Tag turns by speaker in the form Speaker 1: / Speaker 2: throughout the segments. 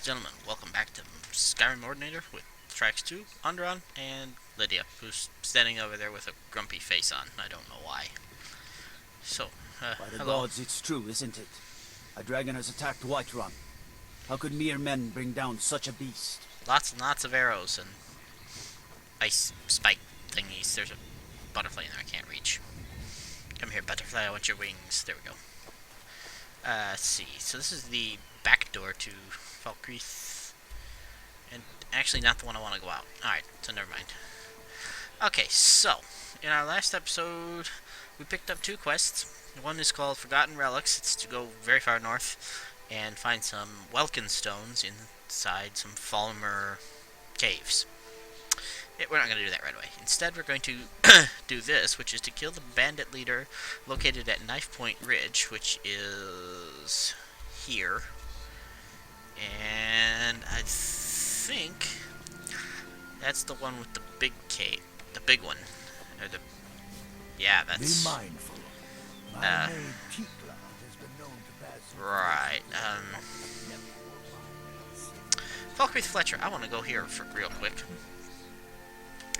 Speaker 1: and gentlemen, welcome back to Skyrim Ordinator with Tracks 2, Andron, and Lydia, who's standing over there with a grumpy face on. I don't know why. So,
Speaker 2: By the
Speaker 1: hello.
Speaker 2: gods, it's true, isn't it? A dragon has attacked Whiterun. How could mere men bring down such a beast?
Speaker 1: Lots and lots of arrows and ice spike thingies. There's a butterfly in there I can't reach. Come here, butterfly, I want your wings. There we go. Let's see. So this is the back door to Falkreath. And actually not the one I want to go out. Alright, so never mind. Okay, so, in our last episode, we picked up two quests. One is called Forgotten Relics. It's to go very far north and find some Welkin stones inside some Falmer caves. We're not going to do that right away. Instead, we're going to do this, which is to kill the bandit leader located at Knifepoint Ridge, which is here. And I think that's the one with the big cave. The big one. Or the... Yeah, that's...
Speaker 3: Be mindful. My maid Tikla has been known to pass.
Speaker 1: Right, Falkreath Fletcher, I want to go here for real quick.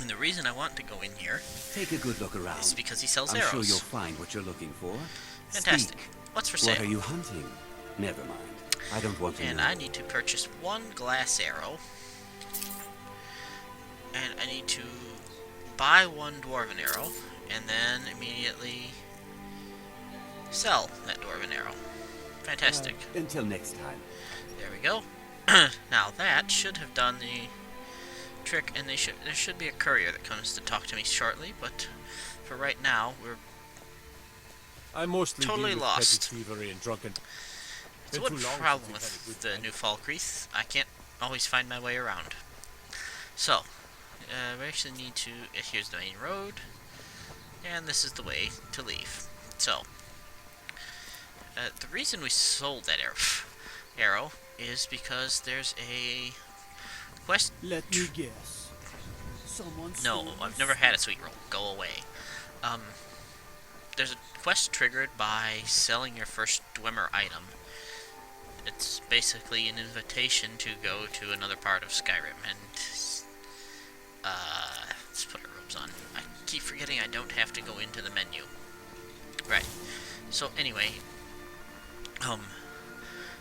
Speaker 1: And the reason I want to go in here
Speaker 4: Take a good look around.
Speaker 1: is because he sells
Speaker 4: I'm
Speaker 1: arrows.
Speaker 4: sure you'll find what you're looking for.
Speaker 1: Fantastic.
Speaker 4: Speak.
Speaker 1: What's for
Speaker 4: What
Speaker 1: sale?
Speaker 4: are you hunting? Never mind. I don't want to
Speaker 1: And
Speaker 4: know.
Speaker 1: I need to purchase one glass arrow. And I need to buy one dwarven arrow. And then immediately sell that dwarven arrow. Fantastic.
Speaker 4: Until next time.
Speaker 1: There we go. Now that should have done the trick, and there should be a courier that comes to talk to me shortly, but for right now, we're
Speaker 5: I mostly
Speaker 1: totally
Speaker 5: deal with
Speaker 1: lost.
Speaker 5: petty thievery and drunken.
Speaker 1: It's
Speaker 5: Been
Speaker 1: one
Speaker 5: too long
Speaker 1: problem
Speaker 5: since we've
Speaker 1: with
Speaker 5: had a
Speaker 1: the
Speaker 5: good
Speaker 1: new
Speaker 5: time.
Speaker 1: Falkreath. I can't always find my way around. So, we actually need to... here's the main road, and this is the way to leave. So, the reason we sold that arrow is because there's a quest...
Speaker 2: Let me guess. Someone
Speaker 1: No,
Speaker 2: stole
Speaker 1: I've
Speaker 2: my
Speaker 1: never had a sweet roll. Go away. There's a quest triggered by selling your first Dwemer item. It's basically an invitation to go to another part of Skyrim, and let's put our robes on. I keep forgetting I don't have to go into the menu. Right. So anyway,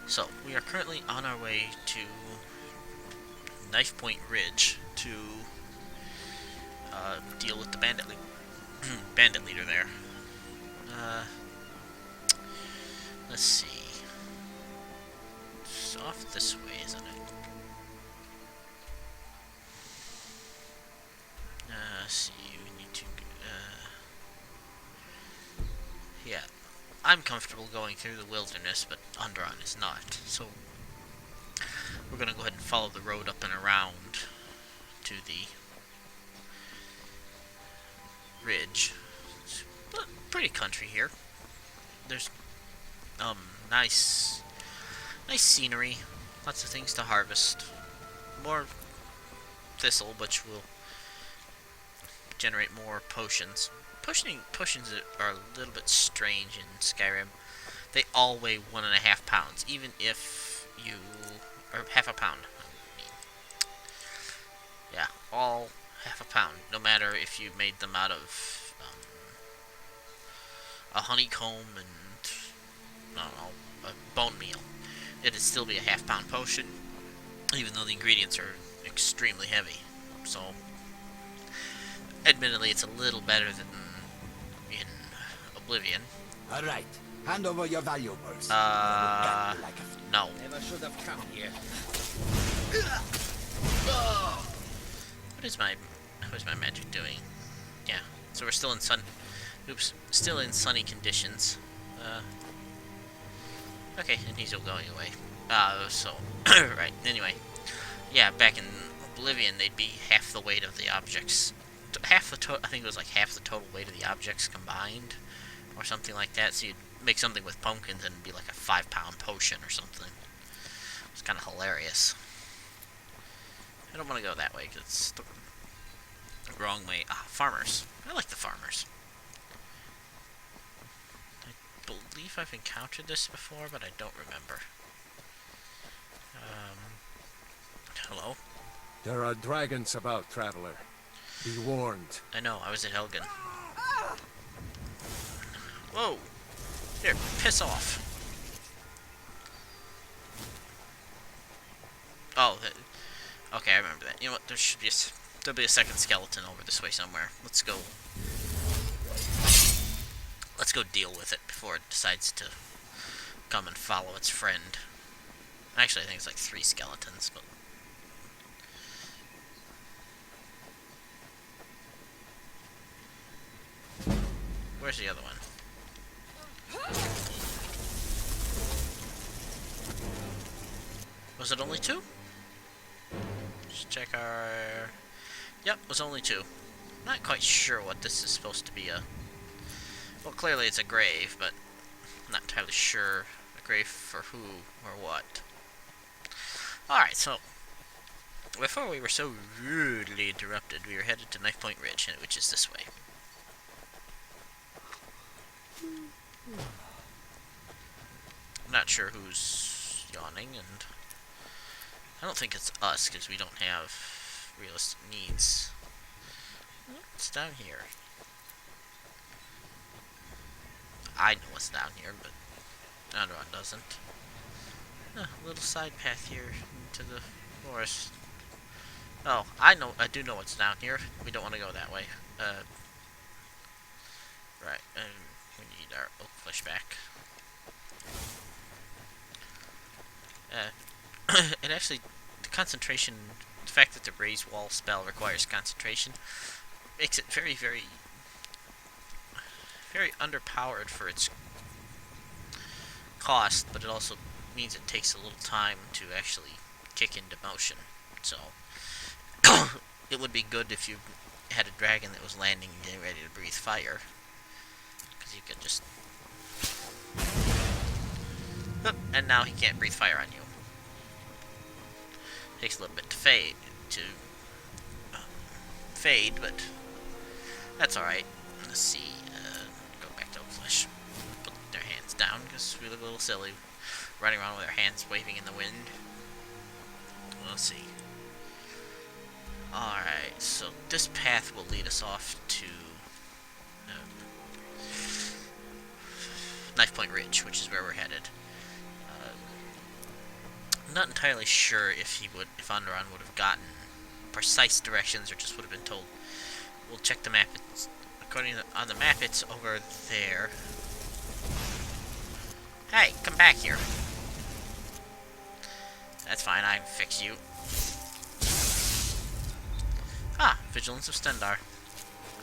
Speaker 1: so we are currently on our way to Knifepoint Ridge to deal with the bandit leader there. Let's see. It's off this way, isn't it? Let's see. We need to. Yeah, I'm comfortable going through the wilderness, but Andron is not. So we're gonna go ahead and follow the road up and around to the ridge. It's pretty country here. There's nice scenery, lots of things to harvest. More thistle, which will generate more potions. Potions are a little bit strange in Skyrim. They all weigh 1.5 pounds, even if you... or half a pound. Yeah, all half a pound, no matter if you made them out of a honeycomb and, I don't know, a bone meal. It'd still be a half-pound potion, even though the ingredients are extremely heavy. So, admittedly, it's a little better than in Oblivion.
Speaker 3: All right, hand over your valuables.
Speaker 1: No.
Speaker 3: Never should have come here.
Speaker 1: What is my magic doing? Yeah, so we're still in still in sunny conditions. Okay, and he's still going away. So, right, anyway. Yeah, back in Oblivion, they'd be half the weight of the objects. I think it was like half the total weight of the objects combined, or something like that, so you'd make something with pumpkins and it'd be like a 5-pound potion or something. It's kind of hilarious. I don't want to go that way, because it's the wrong way. Farmers. I like the farmers. I believe I've encountered this before, but I don't remember. Hello?
Speaker 5: There are dragons about, traveler. Be warned.
Speaker 1: I know, I was at Helgen. Whoa! Here, piss off. Oh, okay, I remember that. You know what, there'll be a second skeleton over this way somewhere. Let's go deal with it before it decides to come and follow its friend. Actually, I think it's like 3 skeletons, but... Where's the other one? Was it only 2? Just check our... Yep, it was only 2. Not quite sure what this is supposed to be a... Well, clearly it's a grave, but I'm not entirely sure a grave for who or what. Alright, so before we were so rudely interrupted, we were headed to Knifepoint Ridge, which is this way. I'm not sure who's yawning, and I don't think it's us, because we don't have realistic needs. What's down here? I know what's down here, but Andron doesn't. A little side path here into the forest. Oh, I do know what's down here. We don't want to go that way. Right, we need our oak flesh back. And actually, the concentration, the fact that the raise wall spell requires concentration, makes it very, very, very underpowered for its cost, but it also means it takes a little time to actually kick into motion. So, it would be good if you had a dragon that was landing and getting ready to breathe fire, because you could just... And now he can't breathe fire on you. Takes a little bit to fade, but that's alright. Let's see, go back to Oak Flesh. Put their hands down, because we look a little silly running around with our hands waving in the wind. We'll see. Alright, so this path will lead us off to Knifepoint Ridge, which is where we're headed. I'm not entirely sure if Andron would have gotten precise directions or just would have been told. We'll check the map. According to on the map, it's over there. Hey, come back here. That's fine, I can fix you. Ah, Vigilance of Stendar.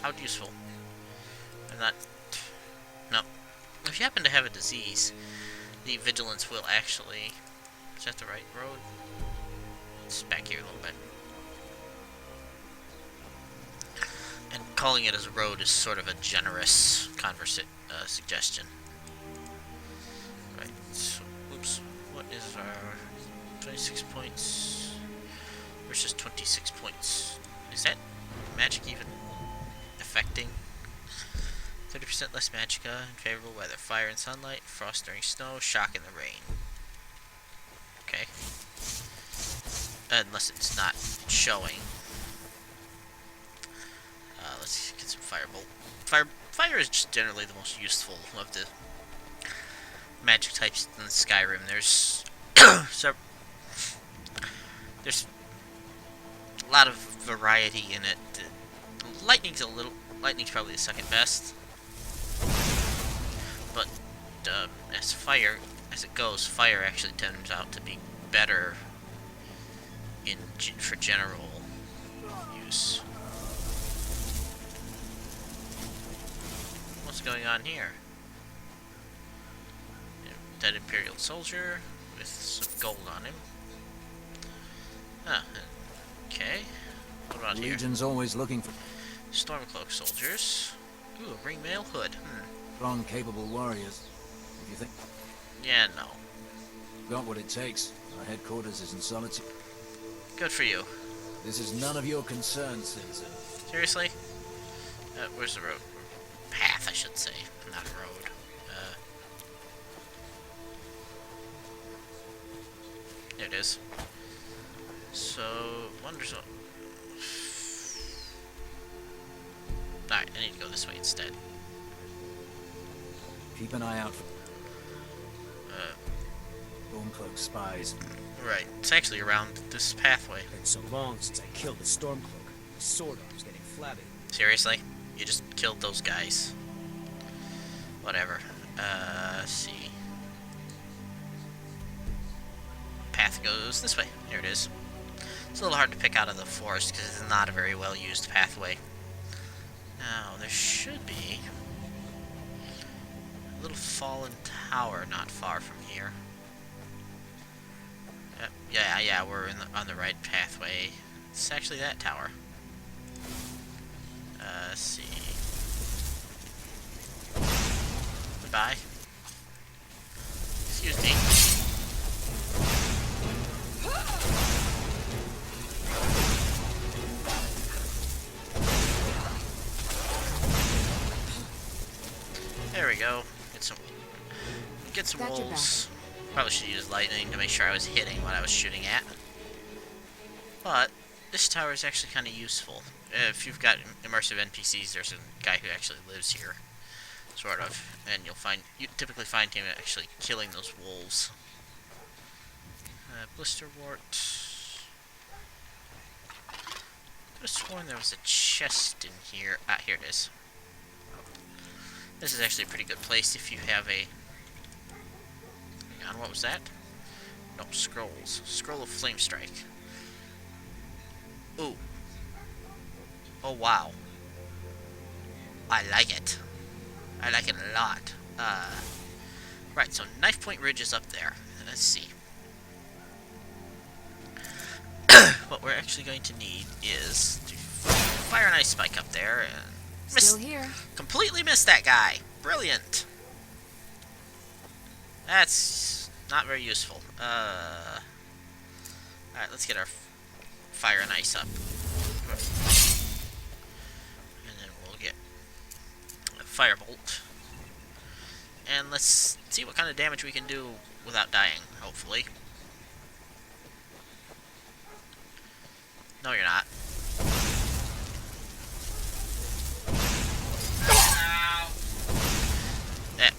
Speaker 1: How useful. I'm not... No. If you happen to have a disease, the Vigilance will actually... Is that the right road? It's back here a little bit. And calling it as a road is sort of a generous suggestion. Right, so, oops. What is our 26 points versus 26 points? Is that magic even affecting? 30% less magicka, unfavorable weather, fire and sunlight, frost during snow, shock in the rain. Okay. Unless it's not showing. Let's get some firebolt. Fire is just generally the most useful of the magic types in Skyrim. There's there's a lot of variety in it. Lightning's probably the second best. But as it goes, fire actually turns out to be better for general use. What's going on here? Dead Imperial soldier with some gold on him. Ah, okay. What about here?
Speaker 2: Legion's always looking for
Speaker 1: Stormcloak soldiers. Ooh, a ringmail hood.
Speaker 2: strong, capable warriors. If you think
Speaker 1: Yeah, no.
Speaker 2: got what it takes, our headquarters is in Solitude.
Speaker 1: Good for you.
Speaker 2: This is none of your concern, citizen.
Speaker 1: Seriously? Where's the road? Path, I should say. Not a road. There it is. So, So, wonders. Alright, I need to go this way instead.
Speaker 2: Keep an eye out for Bonecloak spies.
Speaker 1: Right. It's actually around this pathway.
Speaker 6: Been so long since I killed the Stormcloak. My sword arm's getting flabby.
Speaker 1: Seriously? You just killed those guys. Whatever. Let's see. Path goes this way. There it is. It's a little hard to pick out of the forest because it's not a very well used pathway. Now, there should be a little fallen tower not far from here. Yeah, we're on the right pathway. It's actually that tower. Let's see. Goodbye. Excuse me. There we go. Get some wolves. Probably should use lightning to make sure I was hitting what I was shooting at. But this tower is actually kind of useful. If you've got immersive NPCs, there's a guy who actually lives here, sort of, and you typically find him actually killing those wolves. Blisterwort. Could have sworn there was a chest in here. Ah, here it is. This is actually a pretty good place if you have a... Hang on, what was that? No, scrolls. Scroll of Flame Strike. Ooh. Oh, wow. I like it. I like it a lot. Right, so Knifepoint Ridge is up there. Let's see. What we're actually going to need is to fire an ice spike up there and...
Speaker 7: Still here.
Speaker 1: Completely missed that guy. Brilliant. That's not very useful. Alright, let's get our fire and ice up. And then we'll get a firebolt. And let's see what kind of damage we can do without dying, hopefully. No, you're not.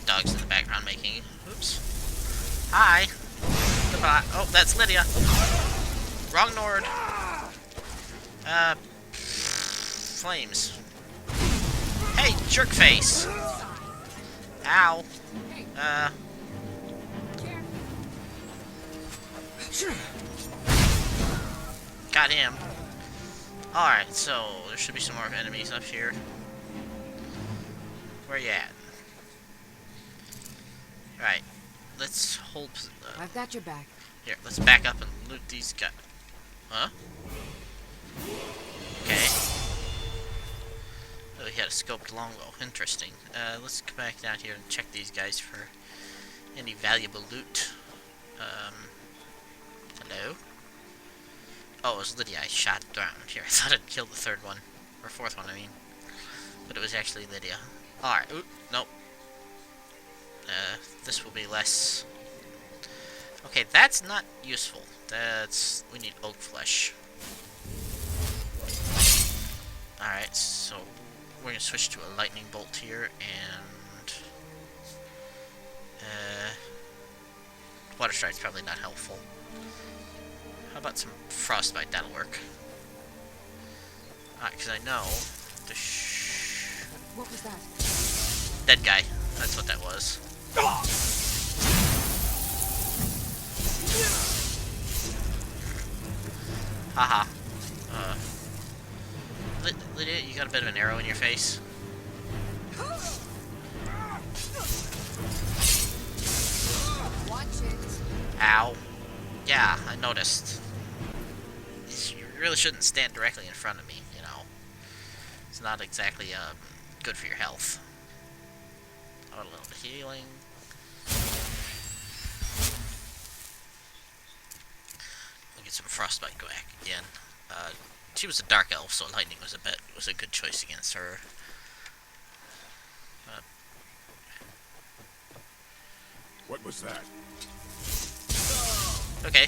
Speaker 1: Dog's in the background making... Oops. Hi. Goodbye. Oh, that's Lydia. Wrong Nord. Flames. Hey, jerkface. Ow. Got him. Alright, so there should be some more enemies up here. Where you at? Right, let's hold...
Speaker 7: I've got your back.
Speaker 1: Here, let's back up and loot these guys. Huh? Okay. Oh, he had a scoped longbow. Interesting. Let's come back down here and check these guys for any valuable loot. Hello? Oh, it was Lydia. I shot down. Here, I thought I'd killed the third one. Or fourth one, I mean. But it was actually Lydia. Alright. Oop. Nope. This will be less... Okay, that's not useful. We need oak flesh. Alright, so we're gonna switch to a lightning bolt here, and... Water strike's probably not helpful. How about some frostbite? That'll work. Alright, because I know...
Speaker 7: What was that?
Speaker 1: Dead guy. That's what that was. Haha. Lydia, you got a bit of an arrow in your face.
Speaker 7: Watch it.
Speaker 1: Ow. Yeah, I noticed. You really shouldn't stand directly in front of me, you know. It's not exactly good for your health. Oh, a little bit of healing. We'll get some frostbite back again. She was a dark elf, so lightning was a good choice against her.
Speaker 5: What was that?
Speaker 1: Okay.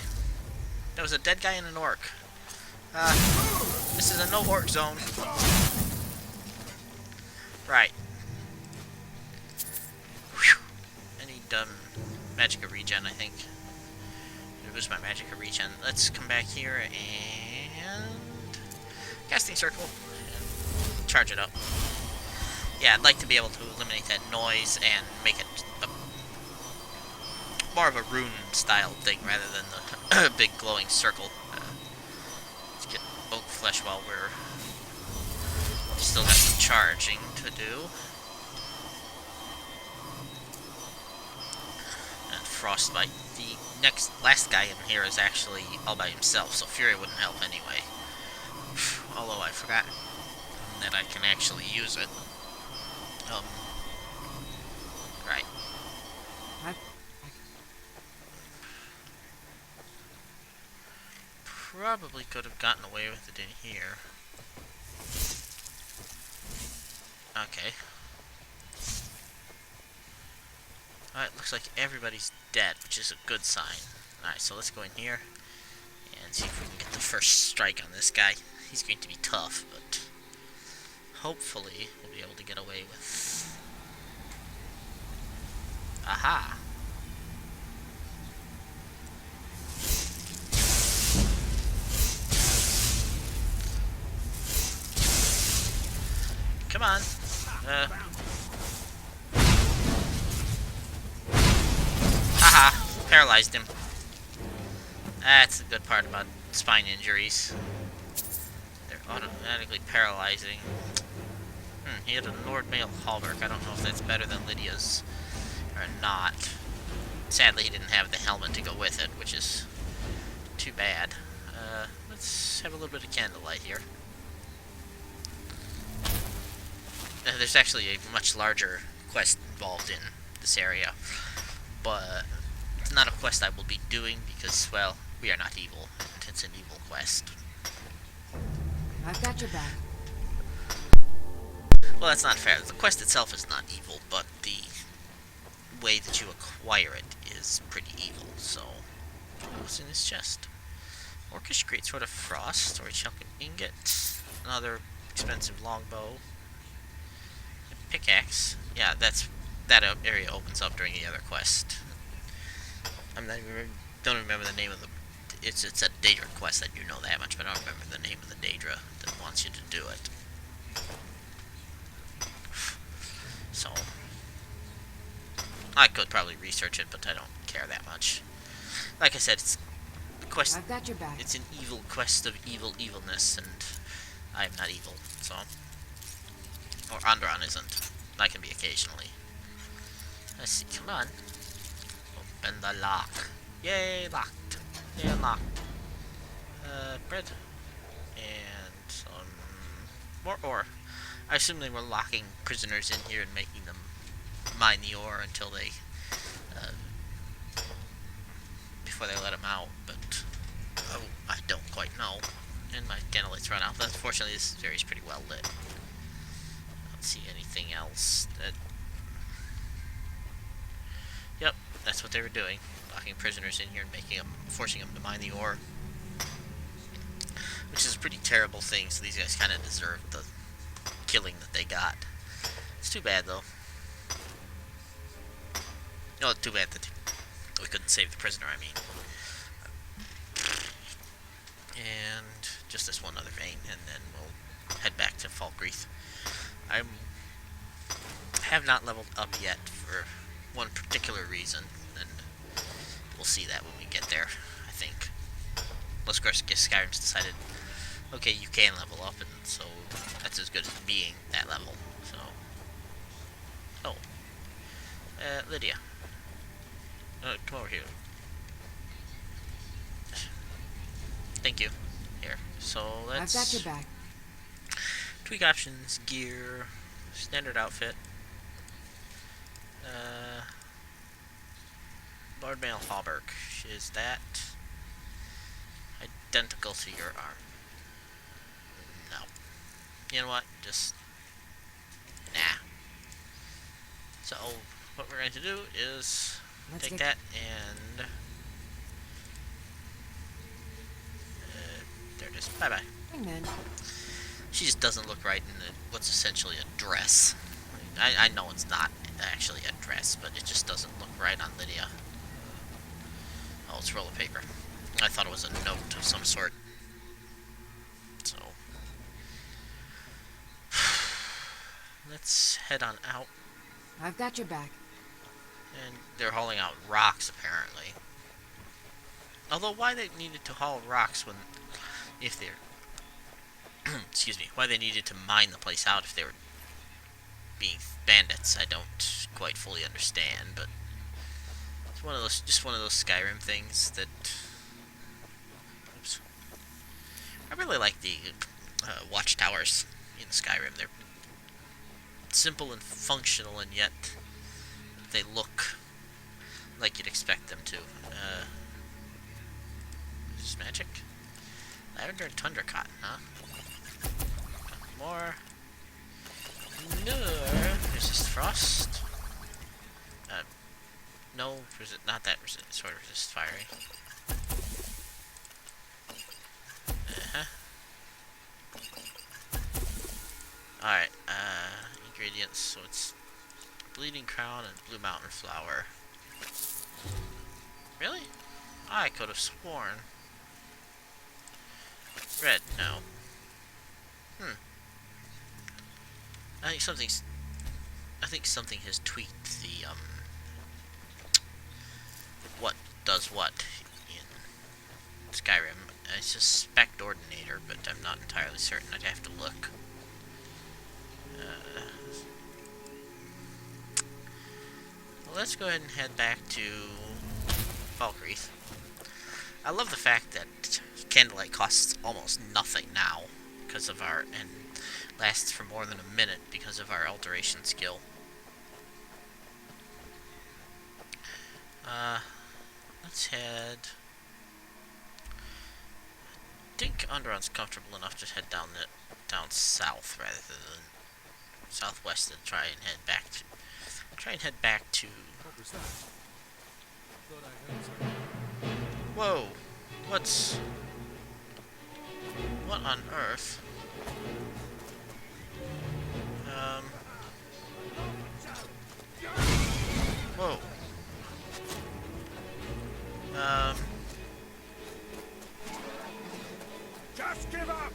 Speaker 1: That was a dead guy and an orc. This is a no-orc zone. Right. Whew. I need magic regen, I think. To boost my magic regen. Let's come back here and casting circle and charge it up. Yeah, I'd like to be able to eliminate that noise and make it more of a rune style thing rather than the big glowing circle. Let's get oak flesh while we're still got some charging to do. And frostbite. The last guy in here is actually all by himself, so fury wouldn't help anyway. Although I forgot that I can actually use it. Right. Probably could have gotten away with it in here. Okay. Alright, looks like everybody's dead, which is a good sign. Alright, so let's go in here and see if we can get the first strike on this guy. He's going to be tough, but hopefully we'll be able to get away with... Aha! Come on. Haha, paralyzed him. That's the good part about spine injuries. They're automatically paralyzing. He had a Nordmail Hallberg. I don't know if that's better than Lydia's or not. Sadly, he didn't have the helmet to go with it, which is too bad. Let's have a little bit of candlelight here. There's actually a much larger quest involved in this area, but it's not a quest I will be doing because, well, we are not evil, and it's an evil quest.
Speaker 7: I've got your back.
Speaker 1: Well, that's not fair. The quest itself is not evil, but the way that you acquire it is pretty evil, so... What's in this chest? Orcish greatsword of frost, or a chunk of ingot, another expensive longbow, a pickaxe. Yeah, that area opens up during the other quest. I'm not even, don't remember the name of the... It's a Daedra quest, I do know that much, but I don't remember the name of the Daedra that wants you to do it. So, I could probably research it, but I don't care that much. Like I said, it's a quest.
Speaker 7: I've got your back.
Speaker 1: It's an evil quest of evilness, and I am not evil, so. Or Andron isn't. I can be occasionally. Let's see, come on. Open the lock. Yay, locked. Yay, locked. Bread. And some more ore. I assume they were locking prisoners in here and making them mine the ore until they, before they let them out, but, oh, I don't quite know. And my candlelight's run out, but unfortunately this area is pretty well lit. I don't see anything else that... Yep, that's what they were doing. Locking prisoners in here and making them, forcing them to mine the ore. Which is a pretty terrible thing, so these guys kind of deserve the killing that they got. It's too bad, though. No, too bad that we couldn't save the prisoner, I mean. And just this one other vein, and then we'll head back to Falkreath. I have not leveled up yet for one particular reason, and we'll see that when we get there, I think. Unless, of course, Skyrim's decided, okay, you can level up, and so that's as good as being that level, so. Oh. Lydia. Come over here. Thank you. Here. So, let's...
Speaker 7: I've got your back.
Speaker 1: Tweak options, gear, standard outfit. Lordmail Hallberg. Is that identical to your arm? No. You know what? Just... Nah. So, what we're going to do is take that and... there it is. Bye-bye.
Speaker 7: Hangman.
Speaker 1: She just doesn't look right in what's essentially a dress. I know it's not actually a dress, but it just doesn't look right on Lydia. Oh, it's roll of paper. I thought it was a note of some sort. So, let's head on out.
Speaker 7: I've got your back.
Speaker 1: And they're hauling out rocks, apparently. Although, why they needed to haul rocks when... if they're... excuse me. Why they needed to mine the place out if they were being bandits, I don't quite fully understand, but... it's one of those... just one of those Skyrim things that... oops. I really like the watchtowers in Skyrim. They're simple and functional, and yet they look like you'd expect them to. Is this magic? Lavender and Tundra Cotton, huh? More. No. Resist frost. No, not that resist. Sort of resist fiery. Alright, ingredients, so it's Bleeding Crown and Blue Mountain Flower. Really? I could have sworn. Red, no. I think something has tweaked the, what does what in Skyrim. I suspect Ordinator, but I'm not entirely certain. I'd have to look. Well, let's go ahead and head back to Falkreath. I love the fact that candlelight costs almost nothing now because of our, and lasts for more than a minute because of our alteration skill. Let's head... I think Onderon's comfortable enough to head down south rather than southwest and try and head back to
Speaker 5: What was that? Thought I heard something.
Speaker 1: Whoa! What on earth? Whoa.
Speaker 3: Just give up!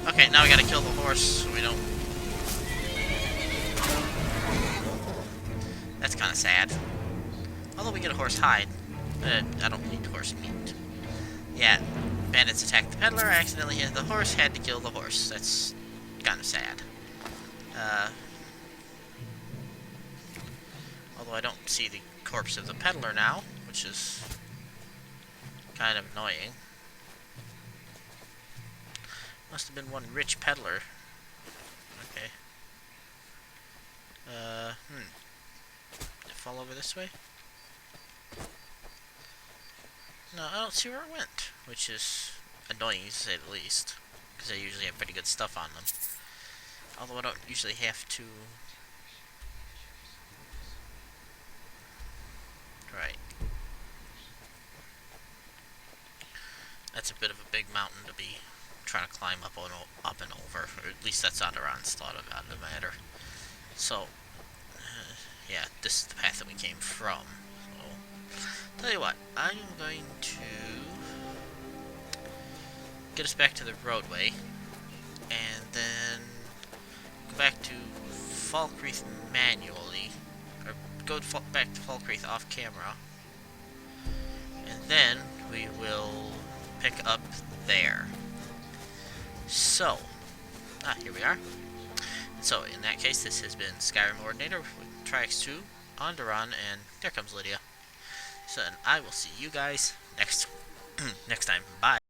Speaker 1: Okay, now we gotta kill the horse so we don't... That's kinda sad. Although we get a horse hide. I don't need horse meat. Yeah, bandits attacked the peddler, I accidentally hit the horse, had to kill the horse. That's kinda sad. Although I don't see the corpse of the peddler now, which is kind of annoying. Must have been one rich peddler. Okay. Did it fall over this way? No, I don't see where it went, which is annoying to say the least, because I usually have pretty good stuff on them. Although I don't usually have to... Right. That's a bit of a big mountain to be trying to climb up and over, or at least that's Onderon's thought about the matter. So, yeah, this is the path that we came from. So, tell you what, I'm going to get us back to the roadway, and then go back to Falkreath manually, or go back to Falkreath off camera, and then we will pick up there. So, here we are. So, in that case, this has been Skyrim Ordinator with Triax 2, Onderon, and there comes Lydia. So, and I will see you guys next time. Bye.